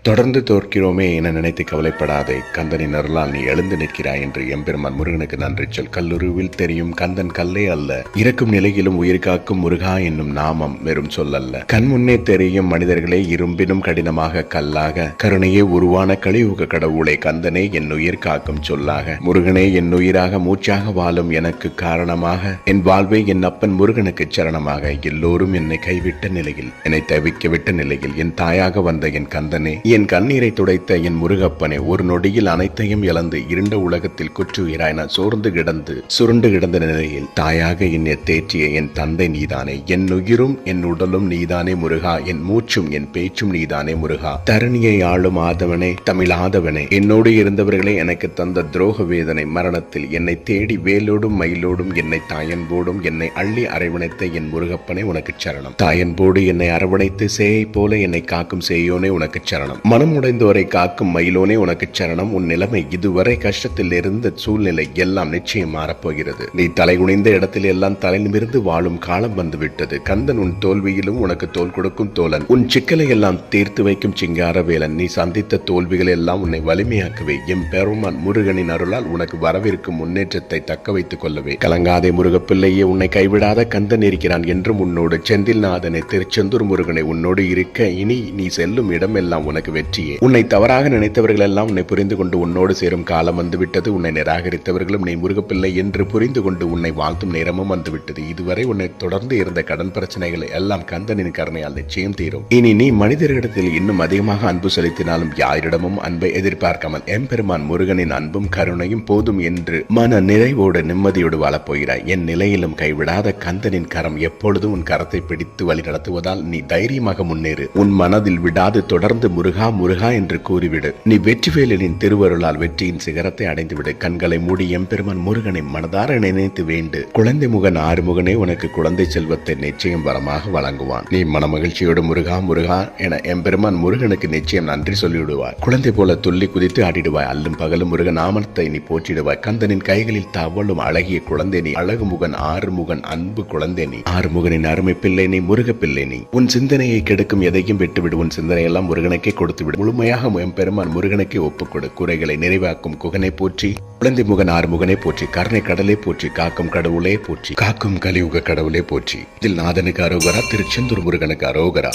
தொடர்ந்து தோற்கிறோமே என நினைத்து கவலைப்படாதே, கந்தனின் அருளால் நீ எழுந்து நிற்கிறாய் என்று எம்பெருமான் முருகனுக்கு நன்றி சொல். கல்லுருவில் தெரியும் கந்தன் கல்லே அல்ல, இறக்கும் நிலையிலும் உயிர் காக்கும் முருகா என்னும் நாமம் வெறும் சொல்லல்ல. கண் முன்னே தெரியும் மனிதர்களே இரும்பினும் கடினமாக கல்லாக, கருணையே உருவான கலியுக கடவுளே கந்தனே என் உயிர் காக்கும் சொல்லாக, முருகனே என் உயிராக மூச்சாக வாழும் எனக்கு காரணமாக, என் வாழ்வை என் அப்பன் முருகனுக்கு சரணமாக, எல்லோரும் என்னை கைவிட்ட நிலையில் என்னை தவிக்க விட்ட நிலையில் என் தாயாக வந்த என் கந்தனே, என் கண்ணீரை துடைத்த என் முருகப்பனே, ஒரு நொடியில் அனைத்தையும் இழந்து இருண்ட உலகத்தில் குற்றுயிராய் நான் சோர்ந்து கிடந்து சுருண்டு கிடந்த நிலையில் தாயாக என்னை தேற்றிய என் தந்தை நீதானே, என் உயிரும் என் உடலும் நீதானே முருகா, என் மூச்சும் என் பேச்சும் நீதானே முருகா, தரணியை ஆளும் ஆதவனே தமிழாதவனே, என்னோடு இருந்தவர்களே எனக்கு தந்த துரோக வேதனை மரணத்தில் என்னை தேடி வேலோடும் மயிலோடும் என்னை தாயன்போடும் என்னை அள்ளி அரவணைத்த என் முருகப்பனே உனக்கு சரணம். தாயன்போடு என்னை அரவணைத்து சேயை போல என்னை காக்கும் சேயோனே உனக்கு சரணம். மனம் உடைந்தோரை காக்கும் மயிலோனே உனக்கு சரணம். உன் நிலைமை இதுவரை கஷ்டத்தில் இருந்த சூழ்நிலை எல்லாம் நிச்சயம் மாறப்போகிறது. நீ தலை குனிந்த இடத்தில் எல்லாம் தலை நிமிர்ந்து வாழும் காலம் வந்து விட்டது. கந்தன் உன் தோல்வியிலும் உனக்கு தோல் கொடுக்கும் தோழன், உன் சிக்கலை எல்லாம் தீர்த்து வைக்கும் சிங்கார வேலன். நீ சந்தித்த தோல்விகள் எல்லாம் உன்னை வலிமையாக்கவே எம் பெருமான் முருகனின் அருளால் உனக்கு வரவிருக்கும் முன்னேற்றத்தை தக்க வைத்துக் கொள்ளவே. கலங்காதே முருகப்பிள்ளையே, உன்னை கைவிடாத கந்தன் இருக்கிறான் என்றும் உன்னோடு. செந்தில்நாதனை திருச்செந்தூர் முருகனை உன்னோடு இருக்க இனி நீ செல்லும் இடமெல்லாம் உனக்கு வெற்றியே. உன்னை தவறாக நினைத்தவர்கள் எல்லாம் உன்னை புரிந்து கொண்டு உன்னோடு சேரும் காலம் வந்துவிட்டது. உன்னை நிராகரித்தவர்களும் நீ முருகப்பிள்ளை என்று புரிந்து கொண்டு உன்னை வாழ்த்தும் நேரமும் வந்துவிட்டது. இதுவரை உன்னை தொடர்ந்து இருந்த கடன் பிரச்சனைகளை எல்லாம் கந்தனின் கருணையால் நிச்சயம் தீரும். இனி நீ மனிதர்களிடத்தில் இன்னும் அதிகமாக அன்பு செலுத்தினாலும் யாரிடமும் அன்பை எதிர்பார்க்காமல் எம்பெருமான் முருகனின் அன்பும் கருணையும் போதும் என்று மன நிறைவோடு நிம்மதியோடு வாழப்போகிறாய். என் நிலையிலும் கைவிடாத கந்தனின் கரம் எப்பொழுதும் உன் கரத்தை பிடித்து வழி நடத்துவதால் நீ தைரியமாக முன்னேறு. உன் மனதில் விடாது தொடர்ந்து முருகா முருகா என்று கூறிவிடு. நீ வெற்றிவேலனின் திருவருளால் வெற்றியின் சிகரத்தை அடைந்துவிடு. கண்களை மூடி எம்பெருமான் முருகனை மனதார நினைத்து வேண்டு. குழந்தை முகன் ஆறுமுகனே உனக்கு குழந்தை செல்வத்தை நிச்சயம் வரமாக வழங்குவான். நீ மன மகிழ்ச்சியோடு முருகா முருகா என எம்பெருமான் முருகனுக்கு நிச்சயம் நன்றி சொல்லிவிடுவாய். குழந்தை போல துள்ளி குதித்து ஆடிடுவாய். அல்லும் பகலும் முருகன் நாமத்தை நீ போற்றிடுவாய். கந்தனின் கைகளில் தவழும் அழகிய குழந்தை நீ, அழகு முகன் ஆறுமுகன் அன்பு குழந்தை நீ, ஆறுமுகனின் அருமை பிள்ளை நீ, முருக பிள்ளை நீ. உன் சிந்தனையை கெடுக்கும் எதையும் விட்டுவிடு. உன் சிந்தனையெல்லாம் முருகனுக்கே கொடுத்துவிடு. முழுமையாக எம்பெருமான் முருகனுக்கே ஒப்புக்கொடு. குறைகளை நிறைவாக்கும் குகனை போற்றி, குழந்தை முகன் ஆறுமுகனை போற்றி, கருணை கடலை போற்றி, காக்கும் கடவுளே போற்றி, காக்கும் கலியுக கடவுளே போற்றி. இதில் நாதனுக்கு அரோகரா, திருச்செந்தூர் முருகனுக்கு அரோகரா.